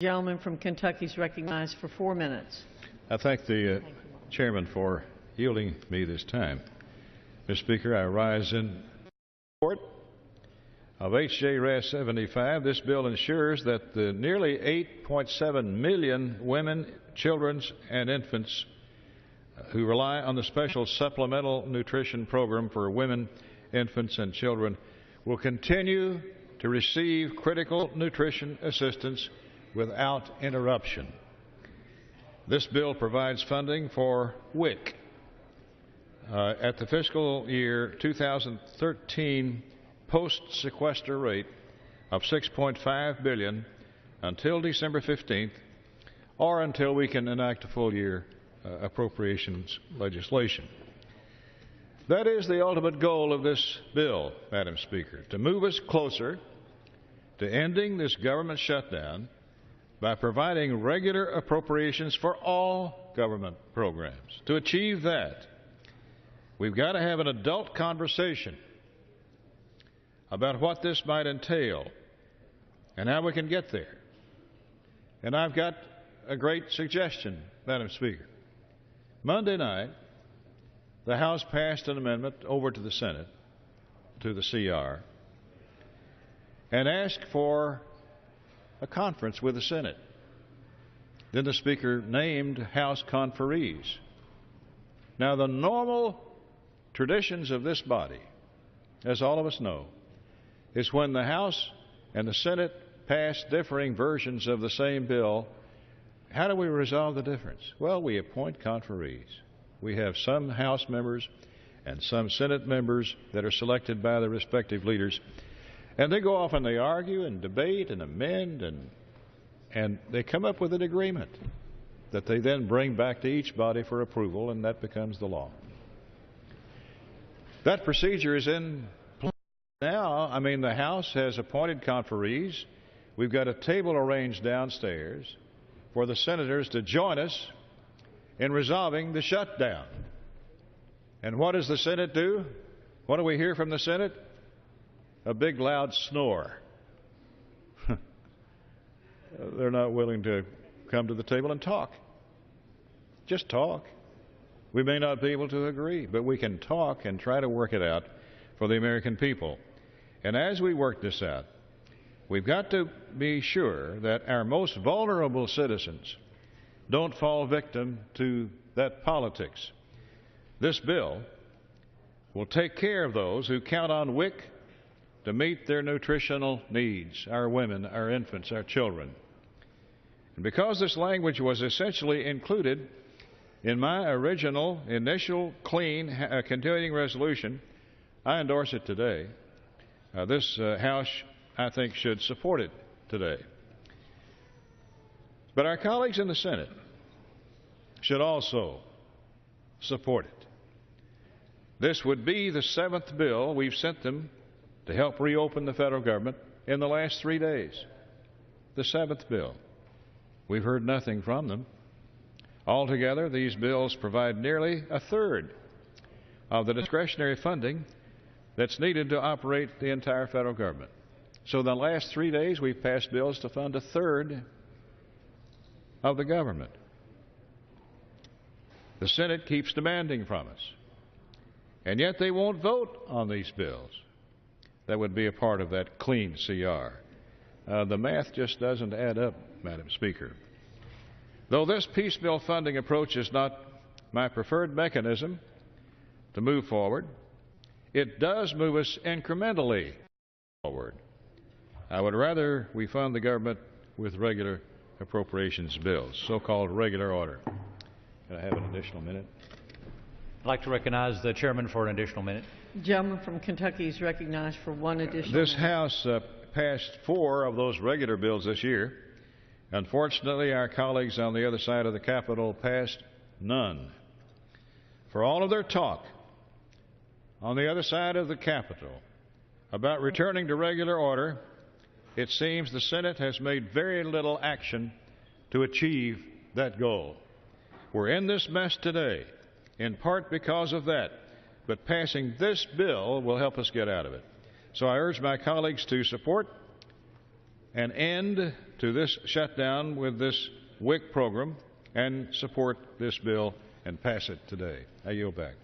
The gentleman from Kentucky is recognized for 4 minutes. I thank the chairman for yielding me this time. Mr. Speaker, I rise in support of H.J. Res. 75. This bill ensures that the nearly 8.7 million women, children, and infants who rely on the Special Supplemental Nutrition Program for women, infants, and children will continue to receive critical nutrition assistance without interruption. This bill provides funding for WIC at the fiscal year 2013 post-sequester rate of $6.5 billion until December 15th, or until we can enact a full-year appropriations legislation. That is the ultimate goal of this bill, Madam Speaker, to move us closer to ending this government shutdown by providing regular appropriations for all government programs. To achieve that, we've got to have an adult conversation about what this might entail and how we can get there. And I've got a great suggestion, Madam Speaker. Monday night, the House passed an amendment over to the Senate, to the CR, and asked for a conference with the Senate. Then the Speaker named House conferees. Now, the normal traditions of this body, as all of us know, is when the House and the Senate pass differing versions of the same bill, how do we resolve the difference? Well, we appoint conferees. We have some House members and some Senate members that are selected by the respective leaders, and they go off and they argue and debate and amend, and they come up with an agreement that they then bring back to each body for approval, and that becomes the law. That procedure is in place now. I mean, the House has appointed conferees. We've got a table arranged downstairs for the senators to join us in resolving the shutdown. And what does the Senate do? What do we hear from the Senate? A big loud snore. They're not willing to come to the table and talk. Just talk. We may not be able to agree, but we can talk and try to work it out for the American people. And as we work this out, we've got to be sure that our most vulnerable citizens don't fall victim to that politics. This bill will take care of those who count on WIC to meet their nutritional needs, our women, our infants, our children. And because this language was essentially included in my original initial clean continuing resolution, I endorse it today. This House, I think, should support it today. But our colleagues in the Senate should also support it. This would be the 7th bill we've sent them to help reopen the federal government in the last 3 days. The 7th bill. We've heard nothing from them. Altogether, these bills provide nearly a third of the discretionary funding that's needed to operate the entire federal government. So in the last 3 days, we've passed bills to fund a third of the government. The Senate keeps demanding from us, and yet they won't vote on these bills that would be a part of that clean CR. The math just doesn't add up, Madam Speaker. Though this piecemeal funding approach is not my preferred mechanism to move forward, it does move us incrementally forward. I would rather we fund the government with regular appropriations bills, so-called regular order. Can I have an additional minute? I'd like to recognize the chairman for an additional minute. The gentleman from Kentucky is recognized for 1 additional minute. This House passed 4 of those regular bills this year. Unfortunately, our colleagues on the other side of the Capitol passed none. For all of their talk on the other side of the Capitol about returning to regular order, it seems the Senate has made very little action to achieve that goal. We're in this mess today, in part because of that, but passing this bill will help us get out of it. So I urge my colleagues to support an end to this shutdown with this WIC program and support this bill and pass it today. I yield back.